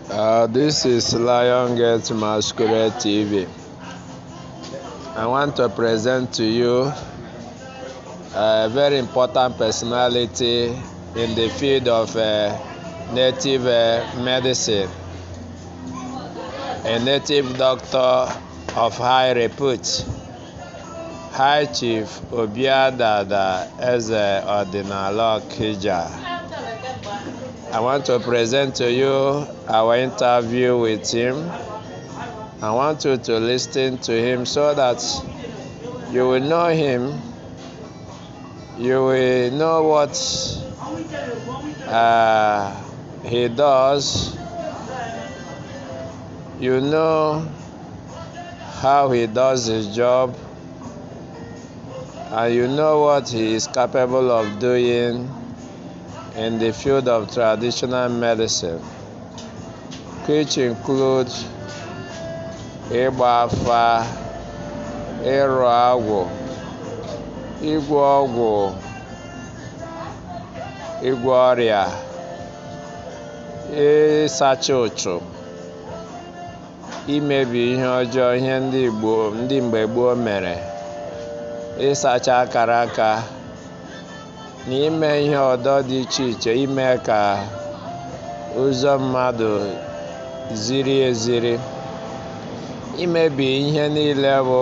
This is Lion Gate Masquerade TV. I want to present to you a very important personality in the field of native medicine, a native doctor of high repute, High Chief Obiadada Ezedibia Okija. I want to present to you our interview with him. I want you to listen to him so that you will know him, you will know what he does, you know how he does his job, and you know what he is capable of doing in the field of traditional medicine, which includes ịgba afa, ịrụ agwụ, ịgwọ ọgwụ, ịgwọ ọrịa, ịsacha ụchụ, imebi ihe ọjọọ, ihe ndị mgbe gboo mere, ịsacha akara aka, na ime ihe ọdọ dị iche iche, ime ka ụzọ mmadụ ziri eziri, imebi ihe niile bụ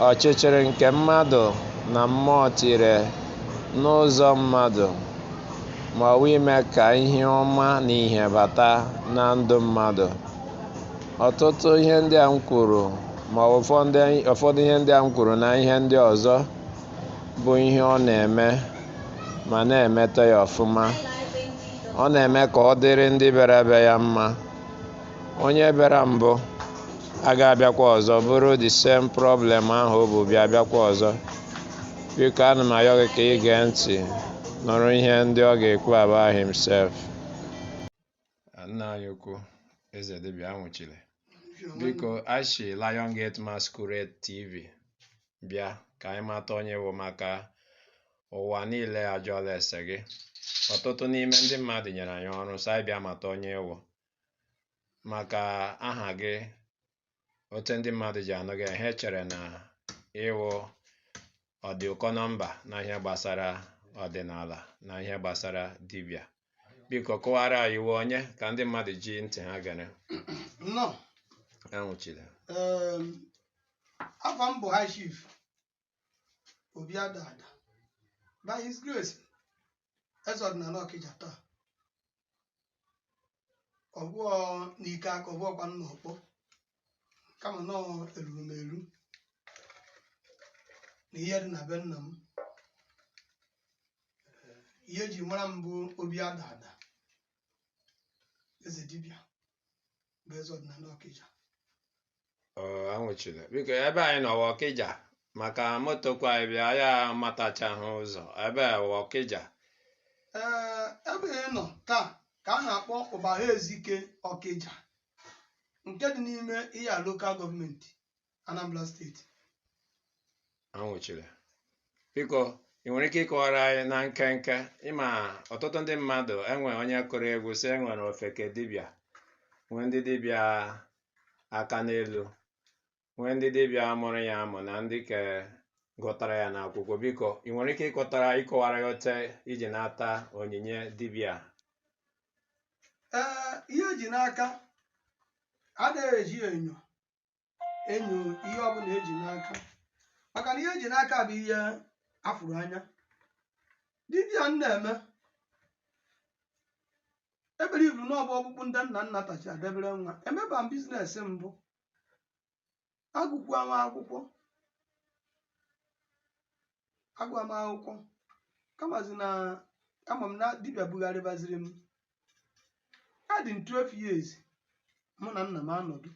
ọchịchịrị nke mmadụ na mmụọ tire n'ụzọ mmadụ, ma ọ bụ ime ka ihe ọma na ihe bata na ndụ mmadụ. Ọtụtụ ihe ndị a m kwuru, ma ụfọdụ ihe ndị a m kwuru na ihe ndị ọzọ bụ ihe ọ na-eme ma na-emeta ya ọfụma. Ọ na-eme ka ọ dịrị ndị bịara be ya mma. Onye bịara mbụ aga abịakwa ọzọ bụrụ the same problem ahụ ọ bụ bịakwa ọzọ. Biko ana m ayọ gị ka ị gee ntị nụrụ ihe ndị ọ ga-ekwu about himself. Nna anyị ukwu Ezedibia anwụchiri. Biko ashi Lion Gate Masquerade TV bịa ka anyị mata onye bụ, maka ụwa niile ajụọla ese gị. Ọtụtụ n'ime ndị mmadụ nyere anyị ọrụ sị anyị bịa mata onye wụ, maka aha gị. Otu ndị mmadụ ji anụ gị, ha chere na ịwụ ọdị ụkọ nọmba na ihe gbasara ọdịnala na ihe gbasara dibịa. Biko kọwara anyị iwu onye ka ndị mmadụ ji ntị ha gere. Anwụchiri. Afọ m bụ High Chief Obiadada, by His Grace Ezedibia Okija taa. Ọgwụọ n'ike aka, ọgwụọkwa n'ọkpọ, kama na eruru m eru na ihe dị na be nna m. Ihe ji mara m bụ Obiadada Ezedibia bụ Ezedibia Okija. Anwụchiri. Biko ebe anyị nọwa Okija, maka moto kwa bịa ya amatachaghị ụzọ. Ebe Okija. Ebe ị nọ taa ka a na-akpọ Ezike Okija, nke dị n'ime Iya Local Government, Anambra Steeti. Anwụchiri. Biko ị nwere ike ịkọwara anyị na nkenke, ịma ọtụtụ ndị mmadụ enwe onye kụrụ egwu sị enwere Ofeke dibịa, nwee ndị dibịa aka n'elu, nwee ndị dibịa mụrụ ya amụ, na ndị ke gụtara ya n'akwụkwọ. Biko ị nwere ike ịkọwara ya otu iji nata onyinye dibịa? Ihe eji n'aka adịghị eji enyo ihe ọbụla eji n'aka, maka na ihe eji n'aka bụ ihe afụrụ anya. Dibịa na-eme ebere ibu n'ọbụ ọkpụkpụ ndị nna nna tachi adebere nwa. Emeba m biznes mbụ, agụkwa m akwụkwọ, kamazi na ama m na dibịa bugharịbaziri m. Adị m 12 years mụ na nna m anọdụ.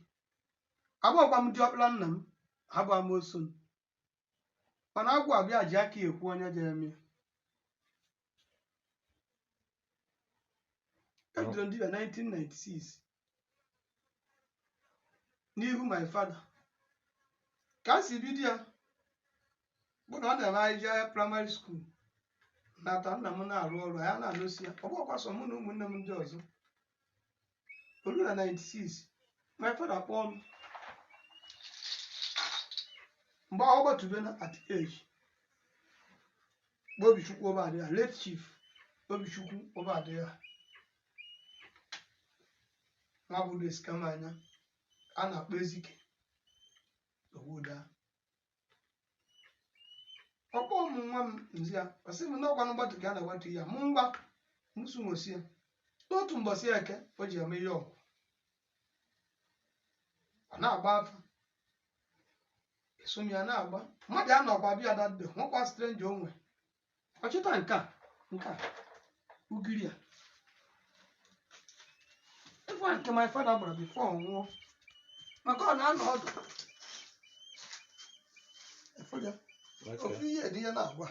Agbakwa m diọkpala nna m, agba m oso m, mana agwụ abịa ji aka ekwu onye jere m ya. Ebidoro m dibịa 1996 n'ihu my father. Ka a si bido ya bụ na ọ na-eme anyị jee primary school, nata nna m na-arụ ọrụ, ya na-alụsi ya. Ọ bụkwa sọ mụ na ụmụnne m ndị ọzọ. olu na 96 my father kpọọ m mgbe ọ gbatube na at age Obichukwu Obiadada late chief Obichukwu Obiadada nwa bụ esika anya a na-akpọ Ezike obodo a ọkpọ ụmụ nwa m nzi ya ọsị m n'ọkwa n'ụgbọtụ ka a na-agbatu ya mụ ngwa mụsụ nwosi ya n'otu mbọsị eke o ji eme ihe ọgwụ ọ na-agba afa esum ya na-agba mmadụ ya nọkwa bịa dadbe nwekwa strange onwe ọchịta nke ugiri ya ife nke my father gbara before ọ nwụọ maka ọ na-anọ ọdụ ofu ihe dị ya na-agwa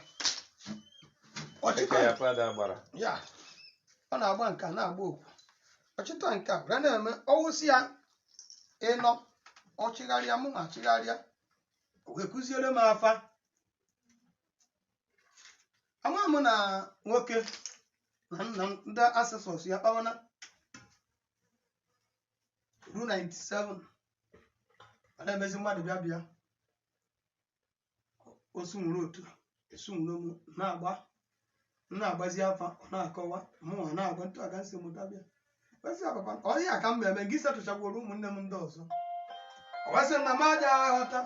ọchịta ya father gbara ya ọ na-agba nka na-agba okwu ọchịta nke a were na-eme ọwụsị ya ịnọ ọchịgharịa mụ na chigharịa wee kụziere m afa ama m na nwoke na nna m ndị asesọs ya kpawana ruo 97 ọ na-emezi mmadụ bịa osu nwere otu esu nwere m na-agbazi afa ọ na-akọwa mụnwa na-agba ntụ aka nsị m dabịa wesị papa ọhịa aka m eme gị setụchagworo ụmụnne m ndị ọzọ ọ wesị na m aja aghọta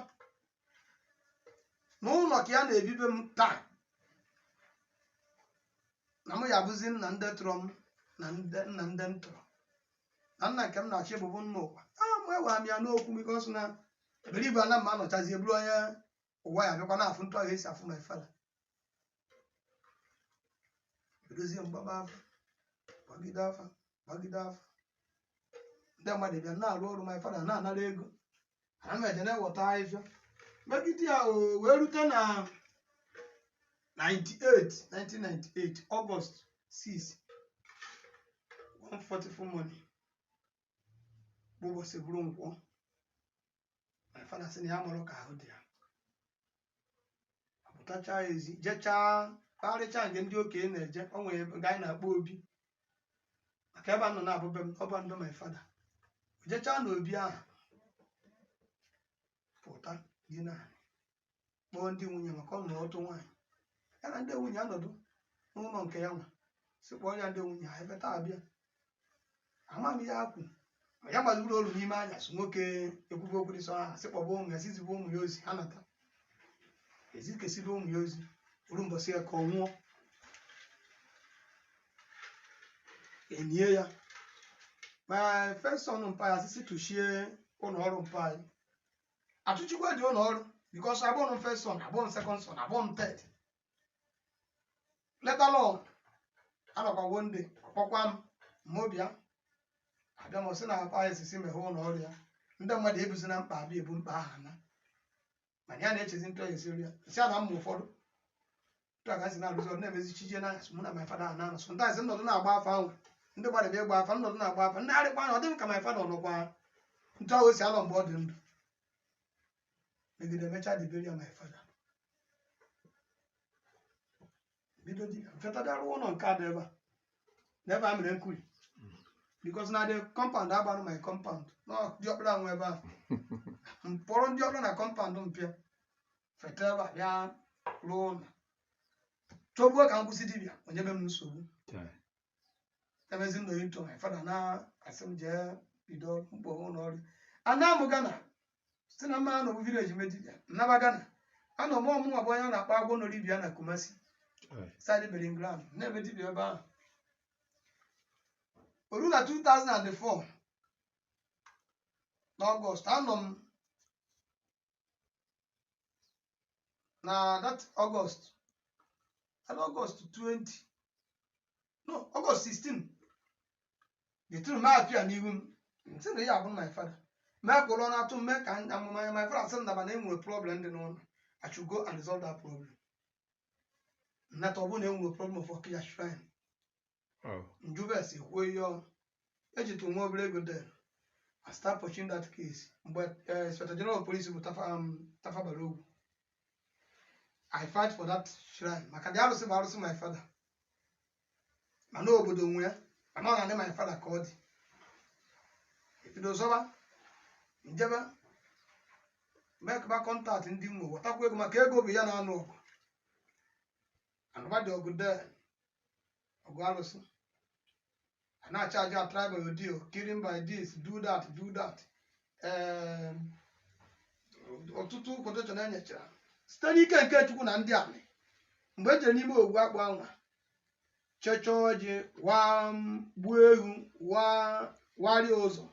n'ụlọ ka ya na-ebibe m taa na m ya bụzi nna ndị tụrụ m na nna ndị ntụrụ na nna nke m na-achị bụbụ nna ụwa m ewe m ya n'okwu mike ọsụ na eberibe ana m anọchazi eburu onye ụwa ya bịakwa na-afụ ntụ ahụ esi afụ ma efela edozie mgbaba afa gbagide afa ndị mmadụ bịa na-arụ ọrụ ma fada na-anara ego ana m eje na-eweta ahịfịa megide ya wee rute na 1998 August 6 144 money bụ ụbọchị bụrụ nkwọ my father sị na ya mụrụ ka ahụ dị ya apụtachaa ezi jechaa kparịcha nke ndị okenye na-eje o nwere ebe anyị na-akpọ obi maka ebe a nọ na-abụbe m ọba ndụ my father jechaa na obi ahụ pụta dị naanị kpọọ ndị nwunye maka ọ nụrụ otu nwaanyị ya na ndị nwunye anọdụ n'ụlọ nke ya nwa si kpọọ ya ndị nwunye ha ebe taa abịa ama m ihe akwu ya gbazuru olu n'ime anya so nwoke ekwube okwu dị sọ ha sị kpọba ụmụ ya sizibe ụmụ ya ozi ha nata ezikesibe ụmụ ya ozi uru mbọsị ya ka ọ nwụọ enye ya ma fesọn mpa ya sisi tụchie ụlọ ọrụ mpa anyị atụchikwa dị ụlọ ọrụ bikọs abụọ m first son abụọ m second son abụọ m third later on anọkwa one day ọkpọkwa m mmobịa abịa m sị na apa ya esisi meghe ụlọ ọrụ ya ndị mmadụ ebuzi na mkpa abịa ebu mkpa aha na mana ya na-echezi ntụ ya esiri ya si a na mma ụfọdụ tụ aga si na-arụzi ọrụ na-emezi chije n'anya so mụ na my father na-anọ so ntazi nnọdụ na-agba afa ahụ ndị gbara bịa gba afa nnọdụ na-agba afa ndị arịkwa anya ọ dị m ka my father nọkwa ntụ ahụ si anọ mgbe ọ dị ndụ megide mecha diberia my father bido di mfeta bịa rụọ ụlọ nke a dị ebe a mere nkuri because na the compound agbanụ my compound na diọkpara nwe ebe ahụ mkpọrọ ndị ọkpara na compound mpịa feta ebe a bịa rụọ ụlọ chọgbuo ka m kwụsị dibịa onye be m nsogbu emezi nnoyi ntụ my father na-asị m jee bido mkpọ ụlọ ọrụ ana m Gana si na mma anọ bụ village medibia nnaba Gana anọ m ọmụnwa bụ onye a na-akpọ agwọ n'oribia na Kumasi side Bellingham na-eme dibịa ebe ahụ oru na 2004 n'Ọgọst anọ m na that August 20 no August 16 getụrụ m apịa n'ihu m ntị na ya abụ my father mee ka ụlọ na-atụ m mee ka amụma ya my father sị ndaba na enwere problem dị n'ụlọ I should go and resolve that problem nnata ọ bụ na enwere problem of Okija shrine njubes ekwuo ihe ọrụ ejitu nwa obere ego del I start pushing that case mgbe Inspector General of Police bụ Tafa Balogwu I fight for that shrine maka dị arụsị bụ arụsị my father mana obodo nwe ya mana ọ na-adị my father ka ọ dị bido zọba njebe mee kaba kọntaktị ndị Imo wetakwa ego maka ego bụ ya na-anụ ọgụ anụba dị ọgụ dee ọgụ arụsị a na-achaji a tribal deal killing by this do that ọtụtụ kọtechọ na-enyechara site n'ike nke Chukwu na ndị amị mgbe ejere n'ime ogwu akpụ anwa chechọ ọjị gbuo ewu warịa ụzọ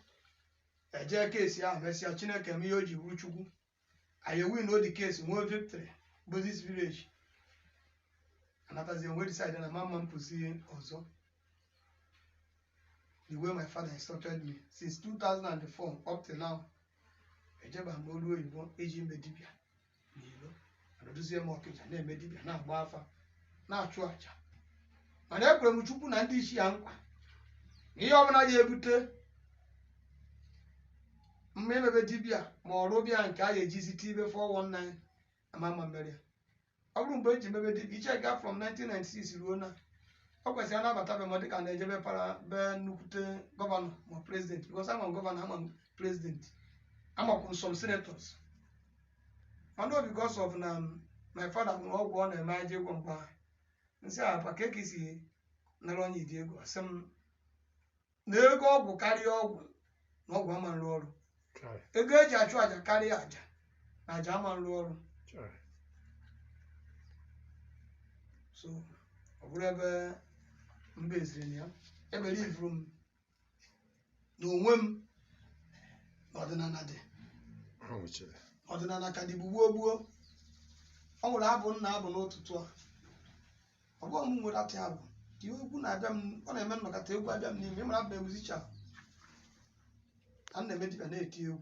eje kesi ahụ mesịa Chineke eme ihe o ji bụrụ Chukwu anyị win odi kesi nwee victory bụ this village anatazi onwe decide na mama mpụzi ọzọ the way my father instructed me since 2004 up till now ejeba m olu oyibo iji ime dibịa n'ilo anọduzie m Okija na-eme dibịa na-agba afa na-achụ aja mana ekwere m Chukwu na ndị isi ya nkwa na ihe ọbụla ya ebute mma emebe dibịa ma ọrụ bịa nke a ga-eji site ibe 419 ama mmeri ọ bụrụ mgbe eji mebe dibịa iche ga from 1996 ruo na ọ kwesịrị anabata be m dịka na-ejebe para be nnukwute gọvanọ ma prezident because ama m gọvanọ ama m prezident amakwu some senators mana because of na my father nwere ọgwụ ọ na-eme aja egwu mgba nsị apa ka eke si nara onye dị ego asị m na ego ọgwụ karịa ọgwụ na ọgwụ ama nrụ ọrụ ego eji achụ aja karịa aja na aja ama nrụ ọrụ so ọ bụrụ ebe mba eziri na ya ebere ivuru m na onwe m n'ọdịnala dị ọdịnala ka dị gbuo ọ nwere abụ nna abụ n'ụtụtụ a ọ bụghị m nwere atị abụ ka egwu na-abịa m ọ na-eme nnọkọta egwu abịa m n'ime ịmara abụ na-emuzicha ka m na-eme dibịa na-eti egwu